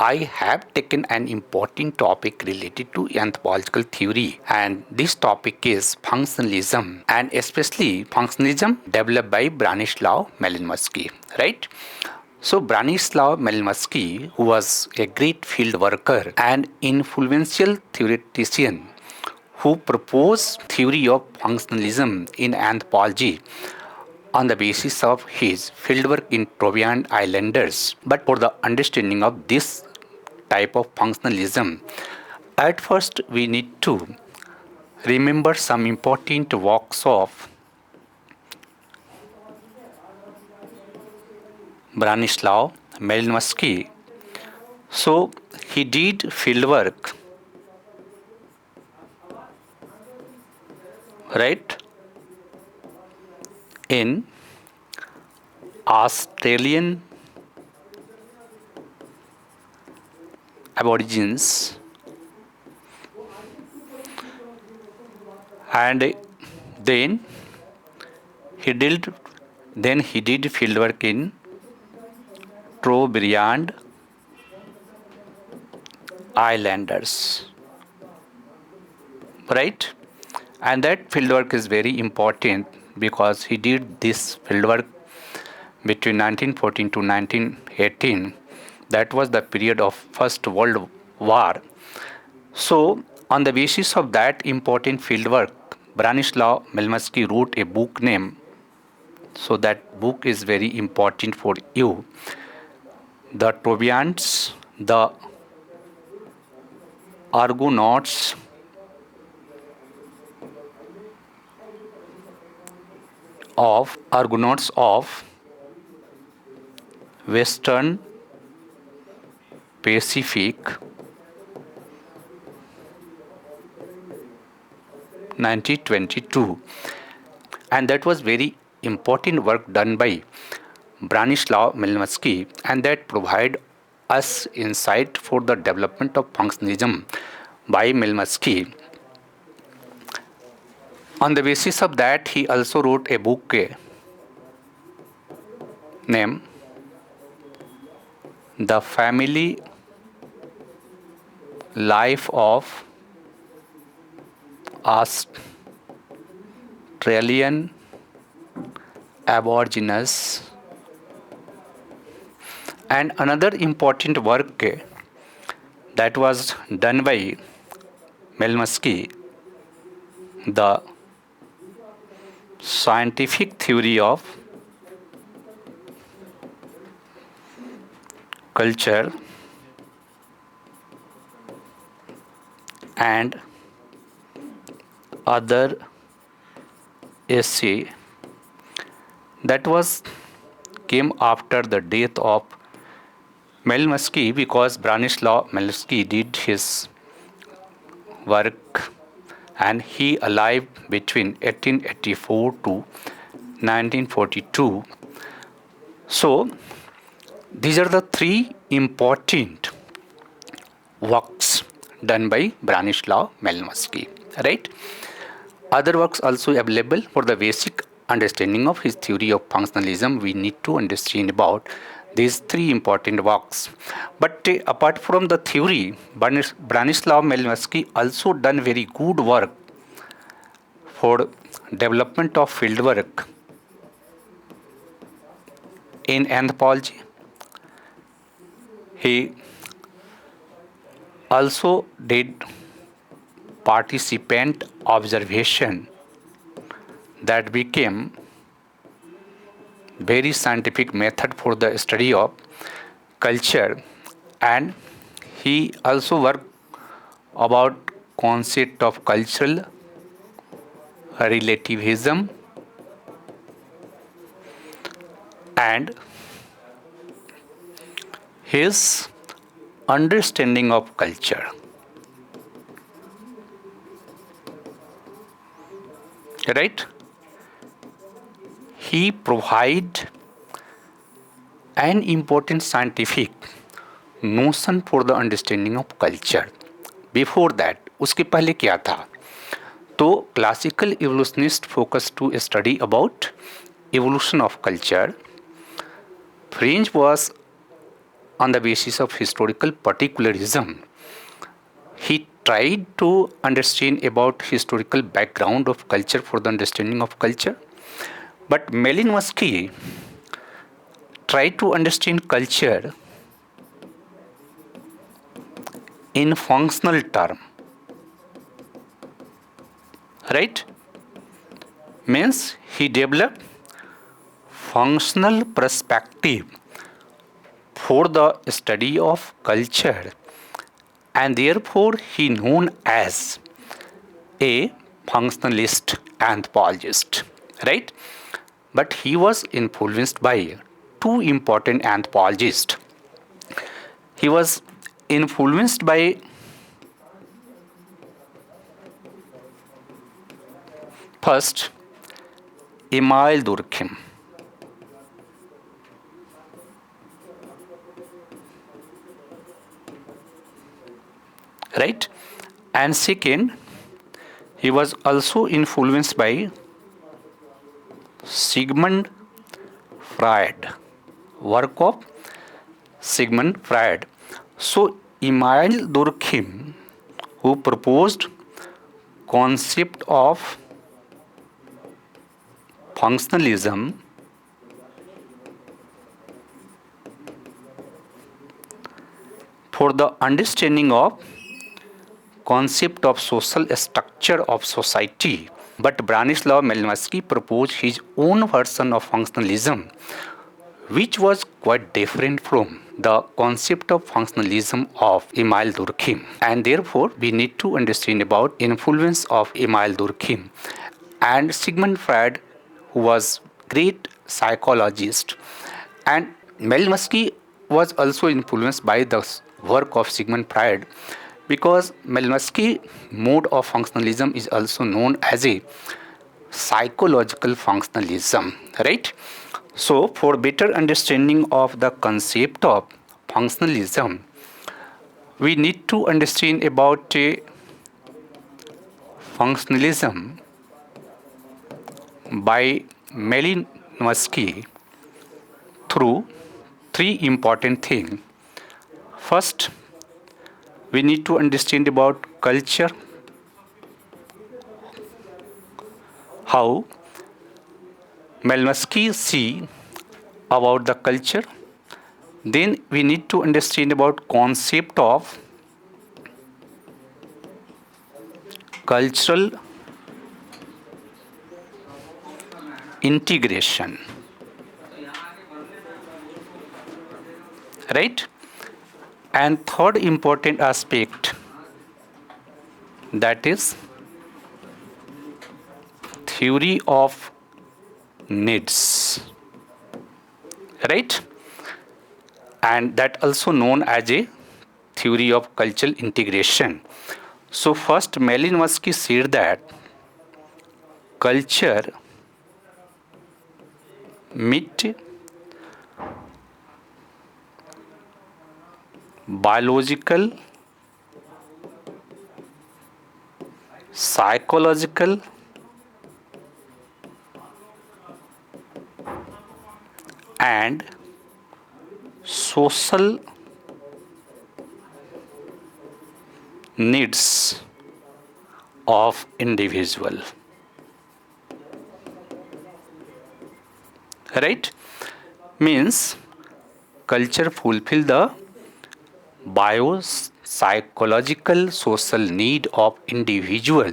I have taken an important topic related to anthropological theory, and this topic is functionalism, and especially functionalism developed by Branislaw Malinowski, right? So Branislaw Malinowski, who was a great field worker and influential theoretician who proposed theory of functionalism in anthropology on the basis of his fieldwork in Trobriand Islanders. But for the understanding of this type of functionalism, at first we need to remember some important works of Branislaw Malinowski. So he did fieldwork, right, in Australian Aborigines, and then he did fieldwork in Trobriand Islanders, right? And that fieldwork is very important because he did this fieldwork between 1914 to 1918. That was the period of First World War. So, on the basis of that important fieldwork, Branislaw Malinowski wrote a book named. So that book is very important for you. The Trobriands, the Argonauts, of Western Pacific, 1922, and that was very important work done by Branislaw Malinowski, and that provide us insight for the development of functionalism by Malinowski. On the basis of that, he also wrote a book named The Family Life of Australian Aborigines. And another important work that was done by Malinowski, the scientific theory of culture and other essay, that was came after the death of Malinowski, because Branislaw Malinowski did his work and he alive between 1884 to 1942. So these are the three important works done by Branislaw Malinowski, right? Other works also available for the basic understanding of his theory of functionalism. We need to understand about these three important works. But apart from the theory, Branislaw Malinowski also done very good work for development of fieldwork in anthropology. He also did participant observation that became very scientific method for the study of culture, and he also worked about concept of cultural relativism and his understanding of culture, right? He provide an important scientific notion for the understanding of culture. Before that, उसके पहले क्या था? तो classical evolutionists focused to study about evolution of culture. French was on the basis of historical particularism. He tried to understand about historical background of culture for the understanding of culture. But Malinowski tried to understand culture in functional term, right? Means he developed functional perspective for the study of culture, and therefore he known as a functionalist anthropologist, right? But he was influenced by two important anthropologists. He was influenced by first Emile Durkheim, right? And second, he was also influenced by Sigmund Freud, work of Sigmund Freud. So Emile Durkheim, who proposed concept of functionalism, for the understanding of concept of social structure of society. But Branislaw Malinowski proposed his own version of functionalism, which was quite different from the concept of functionalism of Emile Durkheim. And therefore, we need to understand about influence of Emile Durkheim and Sigmund Freud, who was great psychologist. And Malinowski was also influenced by the work of Sigmund Freud, because Malinowski mode of functionalism is also known as a psychological functionalism, right? So, for better understanding of the concept of functionalism, we need to understand about functionalism by Malinowski through three important things. First, we need to understand about culture, how Malinowski see about the culture. Then we need to understand about concept of cultural integration, right? And third important aspect, that is theory of needs, right? And that also known as a theory of cultural integration. So first Malinowski said that culture meet biological, psychological, and social needs of individual, right? Means culture fulfill the biopsychological social need of individual,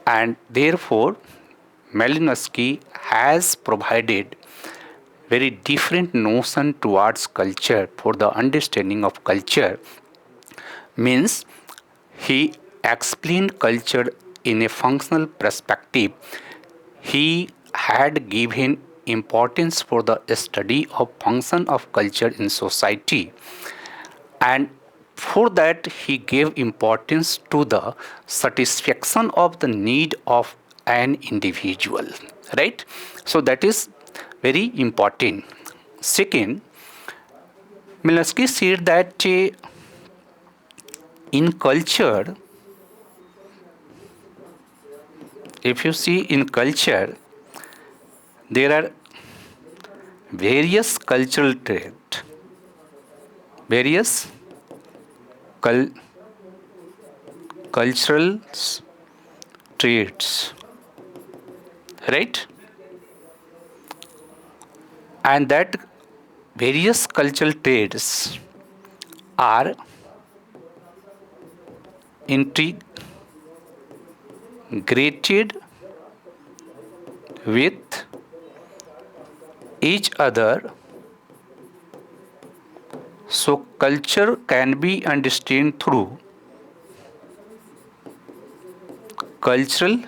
and therefore Malinowski has provided very different notion towards culture for the understanding of culture. Means he explained culture in a functional perspective. He had given importance for the study of function of culture in society, and for that he gave importance to the satisfaction of the need of an individual, right? So that is very important. Second, Minsky said that in culture, if you see in culture, there are various cultural traits, various cul- cultural traits, right? And that various cultural traits are integrated with each other. So culture can be understood through cultural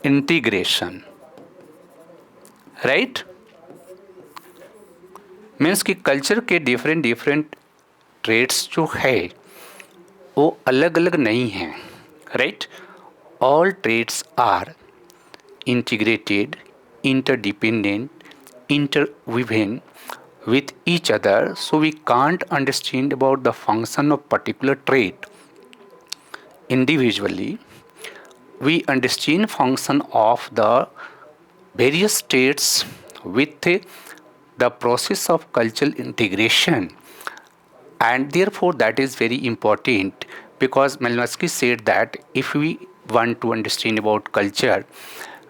integration, right? Means कि culture के different different trades जो है वो अलग अलग नहीं हैं, right? All trades are integrated, interdependent, interwoven with each other. So we can't understand about the function of particular trait individually. We understand function of the various states with the process of cultural integration, and therefore that is very important, because Malinowski said that if we want to understand about culture,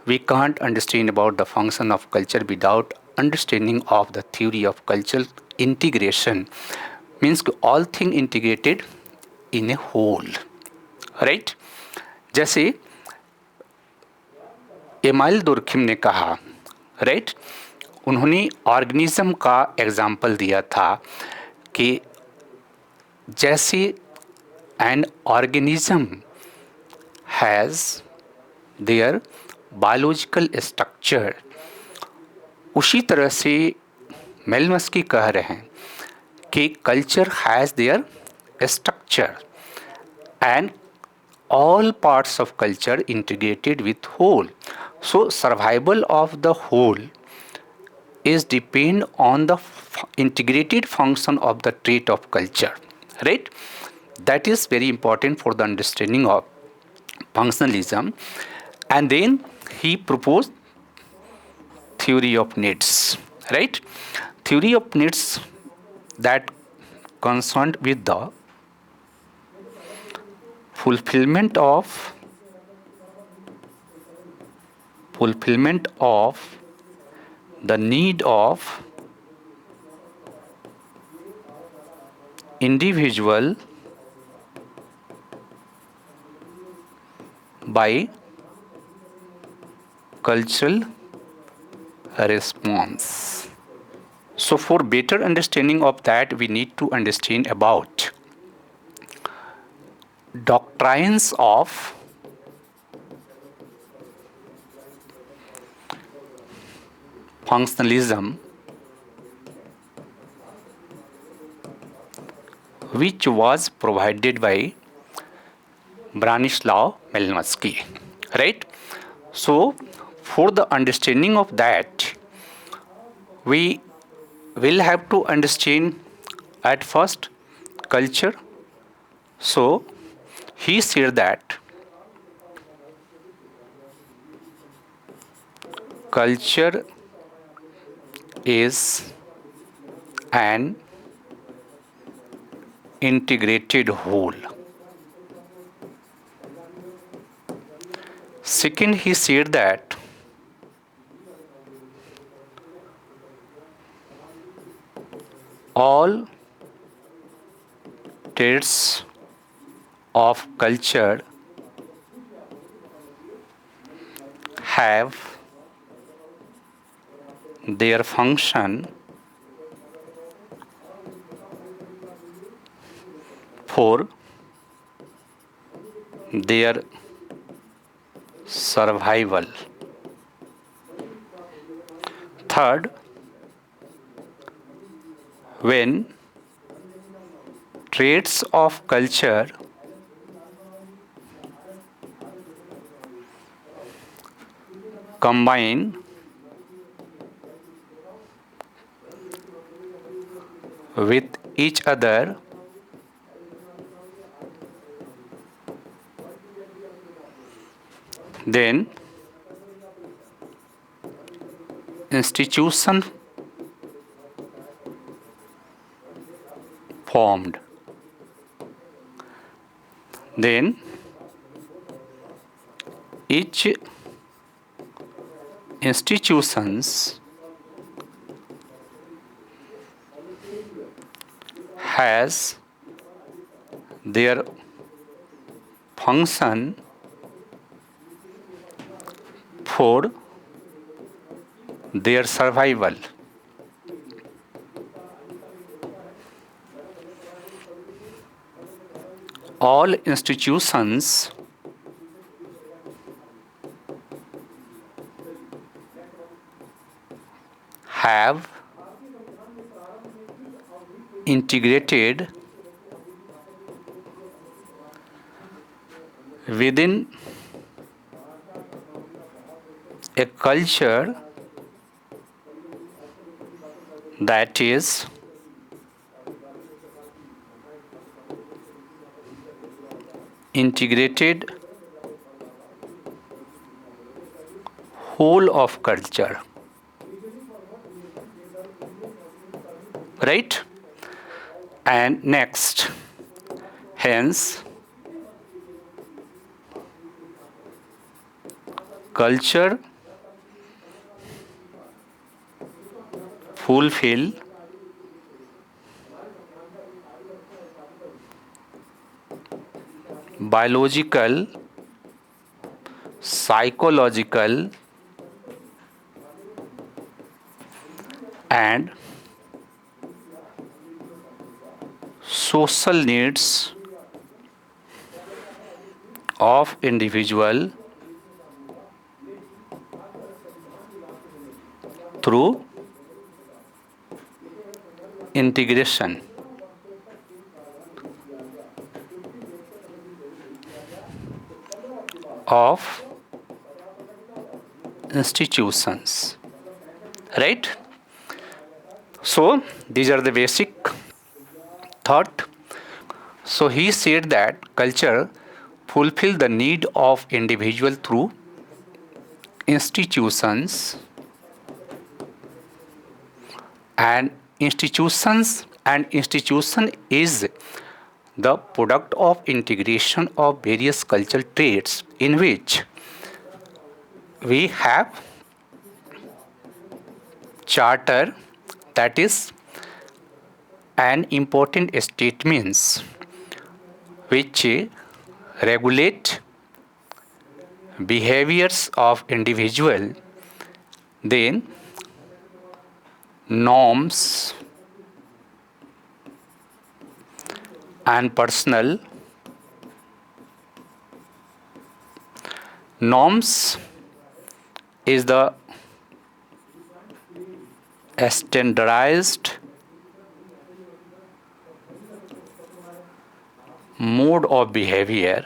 we can't understand about the function of culture without understanding of the theory of cultural integration. Means all thing integrated in a whole, right? जैसे amyl Durkheim ने कहा, right? उन्होंने organism का example दिया था कि जैसे an organism has their biological structure, उसी तरह से मेलिनोव्स्की कह रहे हैं कि culture has their structure and all parts of culture integrated with whole. So survival of the whole is depend on the integrated function of the trait of culture, right? That is very important for the understanding of functionalism. And then he proposed theory of needs, right? Theory of needs that concerned with the fulfillment of the need of individual by cultural response. So for better understanding of that, we need to understand about doctrines of functionalism, which was provided by Branislaw Malinowski, right? So for the understanding of that, we will have to understand at first culture. So he said that culture is an integrated whole. Second, he said that all traits of culture have their function for their survival. Third, when traits of culture combine with each other, then institution formed. Then each institutions has their function for their survival. All institutions have integrated within a culture that is integrated whole of culture, right? And next, hence culture fulfill biological, psychological and social needs of individual through integration of institutions, right? So these are the basic thought. So he said that culture fulfill the need of individual through institutions, and institution is the product of integration of various cultural traits in which we have charter, that is an important statements which regulate behaviors of individual, then norms and personal norms is the standardized mode of behavior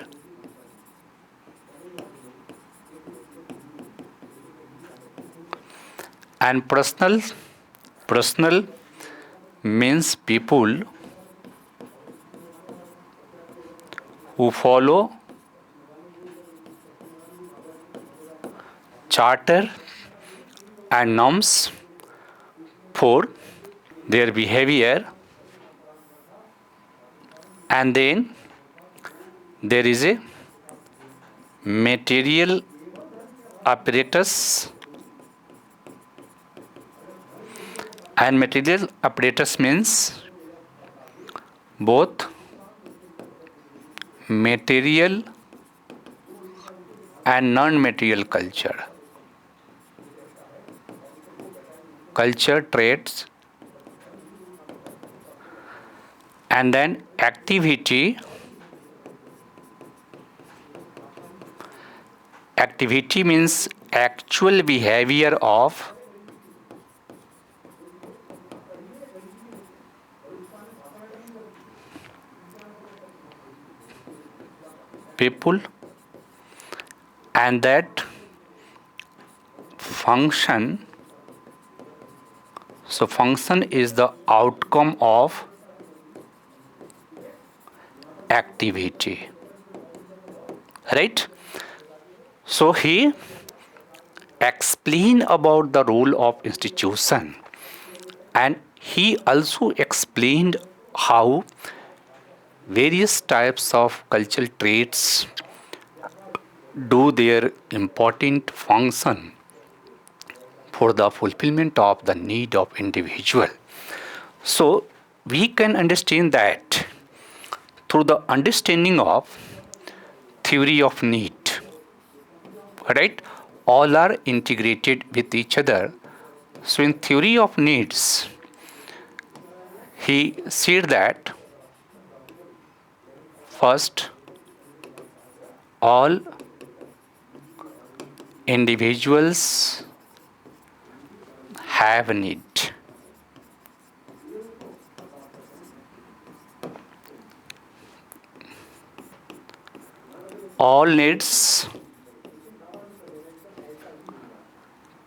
and personal means people who follow charter and norms for their behavior, and then there is a material apparatus, and material apparatus means both material and non-material culture traits, and then activity means actual behavior of people, and that function. So function is the outcome of activity, right? So he explained about the role of institution, and he also explained how various types of cultural traits do their important function for the fulfillment of the need of individual. So we can understand that through the understanding of theory of need, right? All are integrated with each other. So in theory of needs, he said that first all individuals have a need. All needs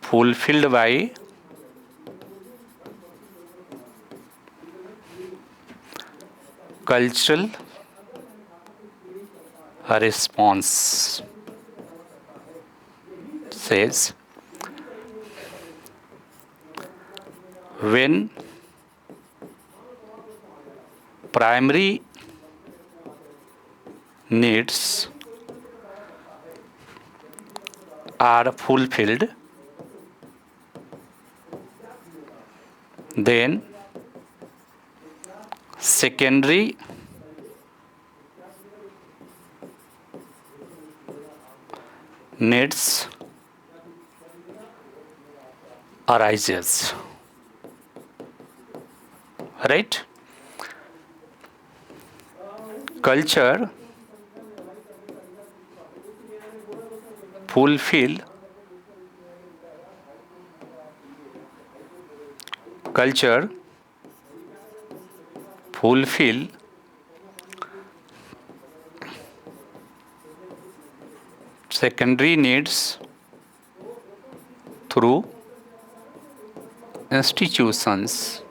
fulfilled by cultural response, says when primary needs are fulfilled, then secondary needs arises, right? Culture fulfill culture fulfill secondary needs through institutions.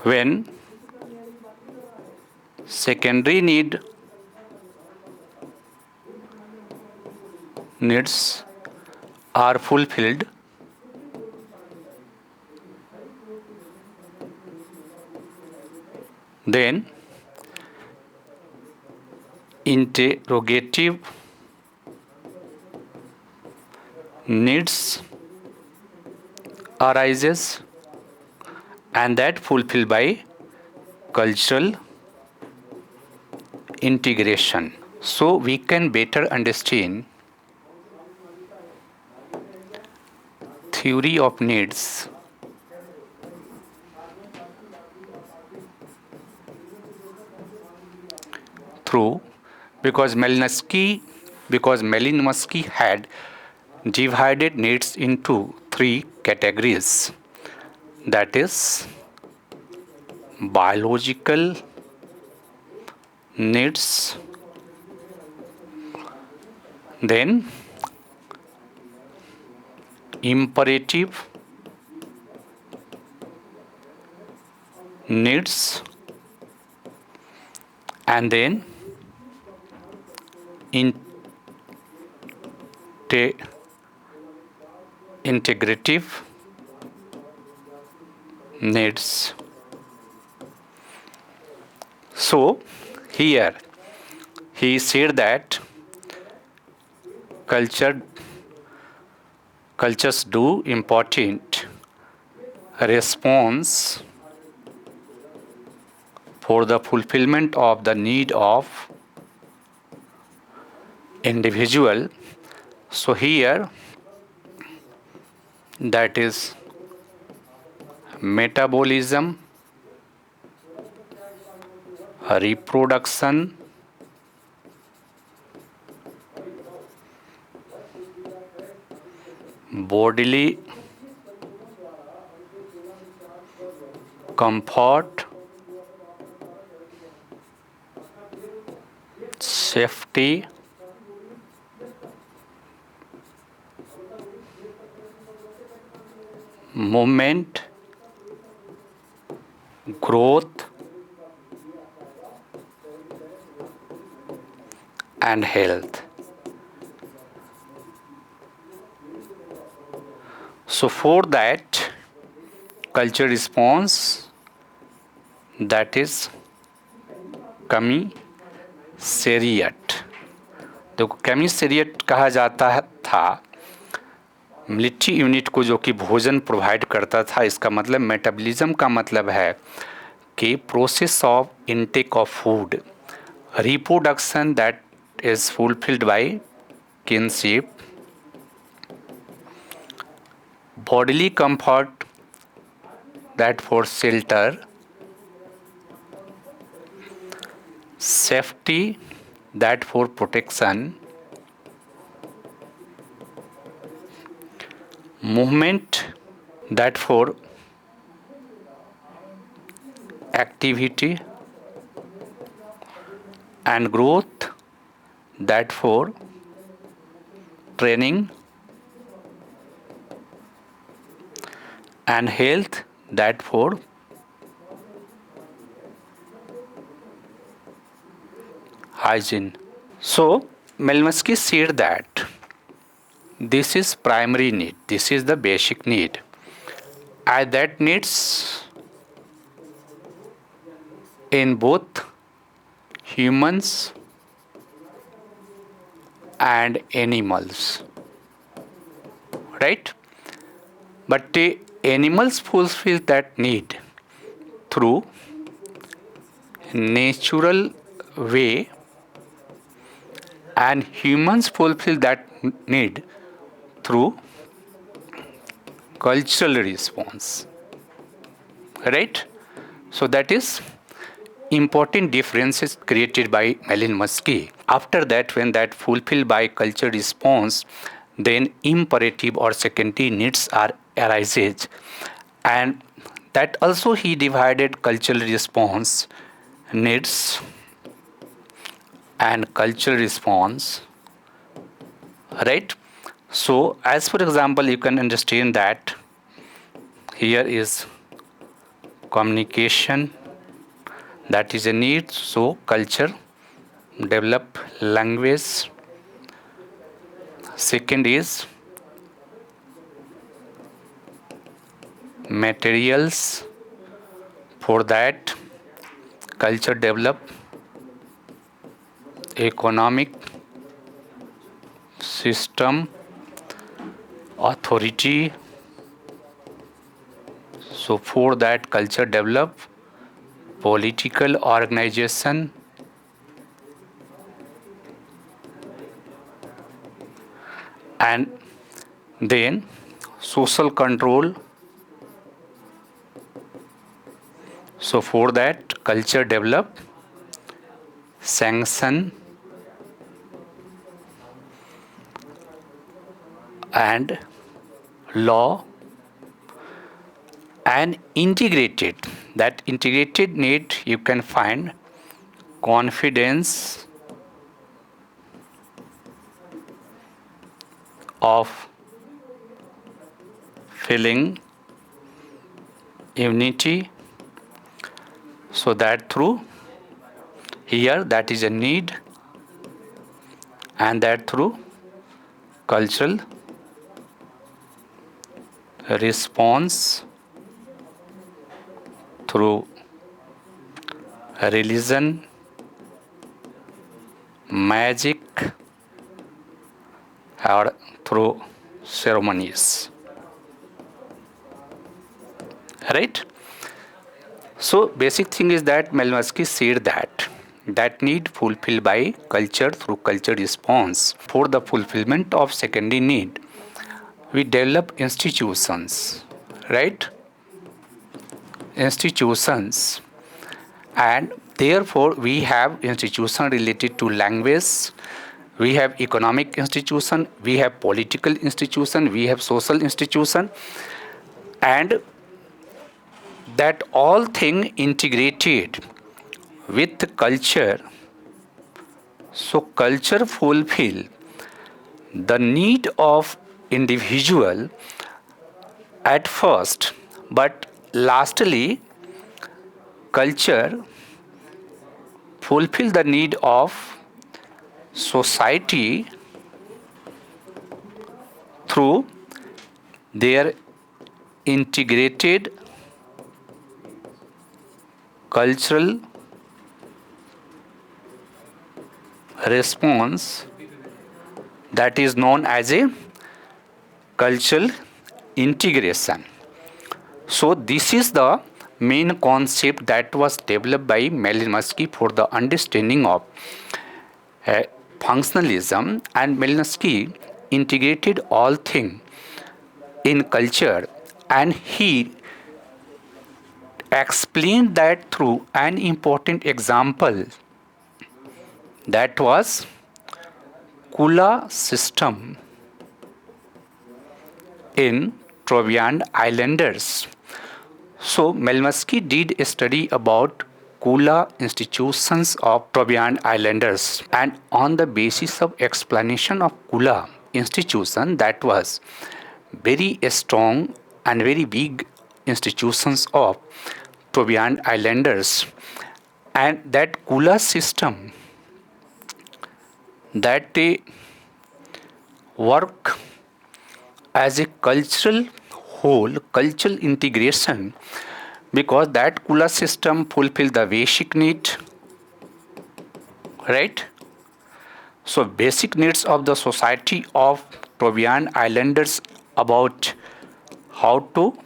When secondary needs are fulfilled, then interrogative needs arises, and that fulfilled by cultural integration. So we can better understand theory of needs through because Malinowski had divided needs into three categories, that is biological needs, then imperative needs, and then integrative needs. So here he said that cultures do important response for the fulfillment of the need of individual. So here that is metabolism, reproduction, bodily comfort, safety, movement, growth, and health. So for that culture response, that is कमीशेरियट। देखो कमीशेरियट कहा जाता था military unit को जो कि भोजन provide करता था। इसका मतलब मेटाबॉलिज्म का मतलब है कि process of intake of food, reproduction that is fulfilled by kinship, bodily comfort that for shelter, safety that for protection, movement that for activity, and growth that for training, and health that for hygiene. So Malinowski said that this is primary need, this is the basic need, and that needs in both humans and animals, right? But the animals fulfill that need through natural way, and humans fulfill that need through cultural response, right? So that is important differences created by Malinowski. After that, when that fulfilled by cultural response, then imperative or secondary needs are arises, and that also he divided cultural response needs and cultural response, right? So as for example, you can understand that here is communication, that is a need, so culture develop language. Second is materials, for that culture develop economic system, authority, so for that culture develop political organization, and then social control, so for that culture develop sanction and law, and integrated, that integrated need you can find confidence of feeling unity, so that through here that is a need, and that through cultural response, through religion, magic, or through ceremonies, right? So basic thing is that Malinowski said that need fulfilled by culture through culture response. For the fulfillment of secondary need, we develop institutions, right? Institutions, and therefore we have institution related to language, we have economic institution, we have political institution, we have social institution, and that all thing integrated with culture. So culture fulfill the need of individual at first, but lastly culture fulfill the need of society through their integrated cultural response that is known as a cultural integration. So this is the main concept that was developed by Malinowski for the understanding of functionalism, and Malinowski integrated all things in culture, and he explained that through an important example, that was Kula system in Trobriand Islanders. So Malinowski did a study about Kula institutions of Trobriand Islanders, and on the basis of explanation of Kula institution, that was very strong and very big institutions of Trobriand Islanders, and that Kula system, that they work as a cultural whole, cultural integration, because that Kula system fulfill the basic need, right? So basic needs of the society of Trobriand Islanders about how to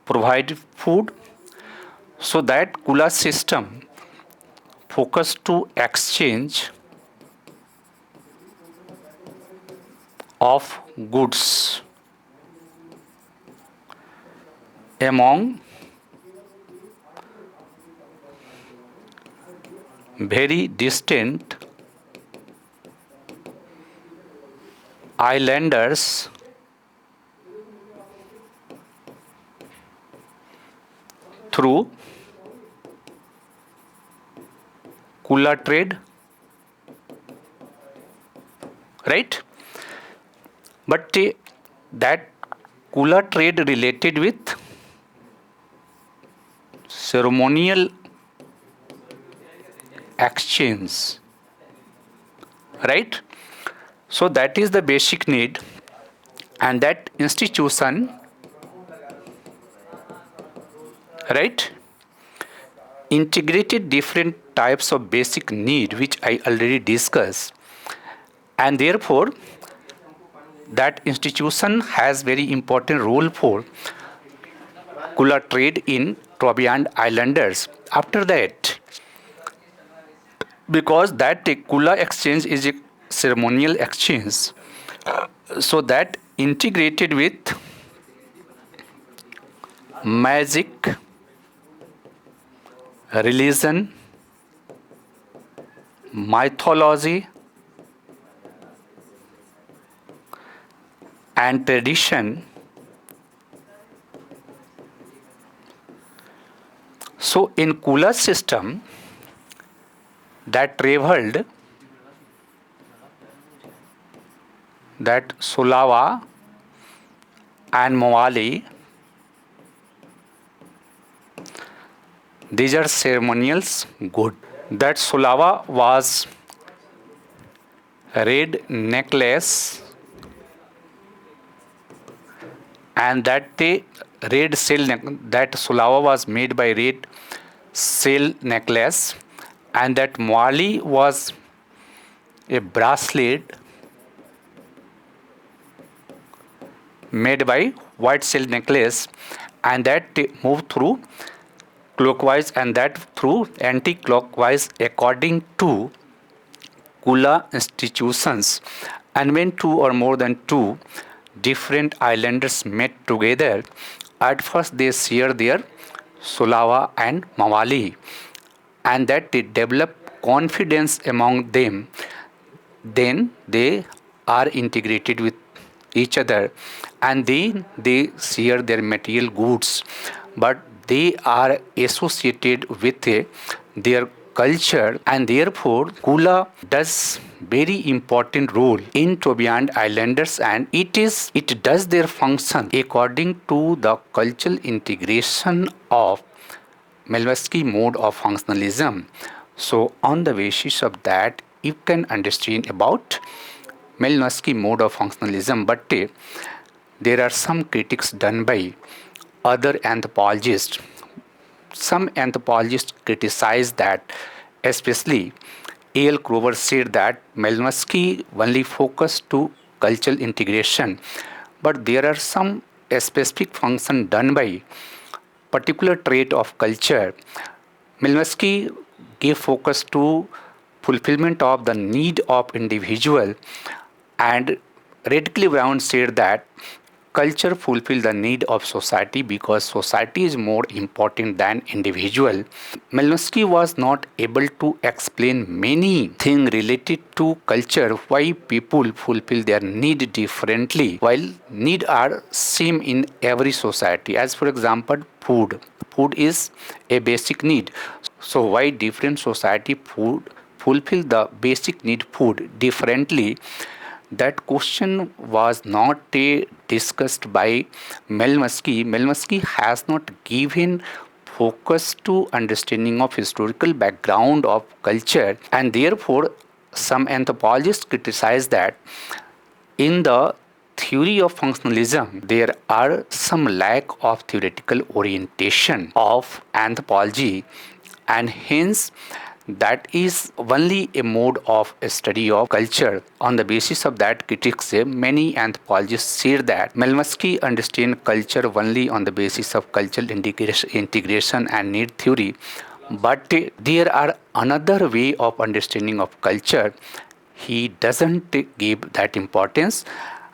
provide food. So that Kula system focus to exchange of goods among very distant islanders through Kula trade, right? But that Kula trade related with ceremonial exchange, right? So that is the basic need, and that institution, right, integrated different types of basic need which I already discussed, and therefore that institution has very important role for Kula trade in Trobriand Islanders. After that, because that Kula exchange is a ceremonial exchange, so that integrated with magic, religion, mythology, and tradition. So in Kula system, that traveled, that Sulava and Mawali, these are ceremonials good. That Sulava was red necklace, and that the red shell that Sulava was made by red shell necklace, and that Mawali was a bracelet made by white shell necklace, and that move through clockwise and that through anti-clockwise according to Kula institutions. And when two or more than two different islanders met together, at first they share their Sulava and Mawali, and that they develop confidence among them. Then they are integrated with each other, and they share their material goods, but they are associated with their culture, and therefore Kula does very important role in Trobriand Islanders, and it does their function according to the cultural integration of Malinowski mode of functionalism. So on the basis of that, you can understand about Malinowski mode of functionalism, but there are some critics done by other anthropologists some anthropologists criticize that, especially A.L. Grover said that Malinowski only focused to cultural integration, but there are some specific function done by particular trait of culture. Malinowski gave focus to fulfillment of the need of individual, and Radcliffe Brown said that culture fulfills the need of society because society is more important than individual. Malinowski was not able to explain many things related to culture, why people fulfill their need differently while need are same in every society. As for example, food. Food is a basic need. So why different society food fulfill the basic need food differently? That question was not discussed by Malinowski. Malinowski has not given focus to understanding of historical background of culture, and therefore some anthropologists criticize that in the theory of functionalism there are some lack of theoretical orientation of anthropology, and hence that is only a mode of study of culture. On the basis of that, critics say many anthropologists say that Malinowski understand culture only on the basis of cultural integration and need theory, but there are another way of understanding of culture. He doesn't give that importance,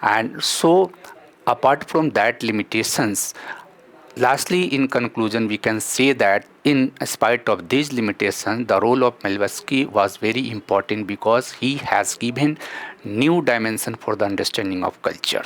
and so apart from that limitations, lastly, in conclusion, we can say that in spite of these limitations, the role of Malinowski was very important because he has given new dimension for the understanding of culture.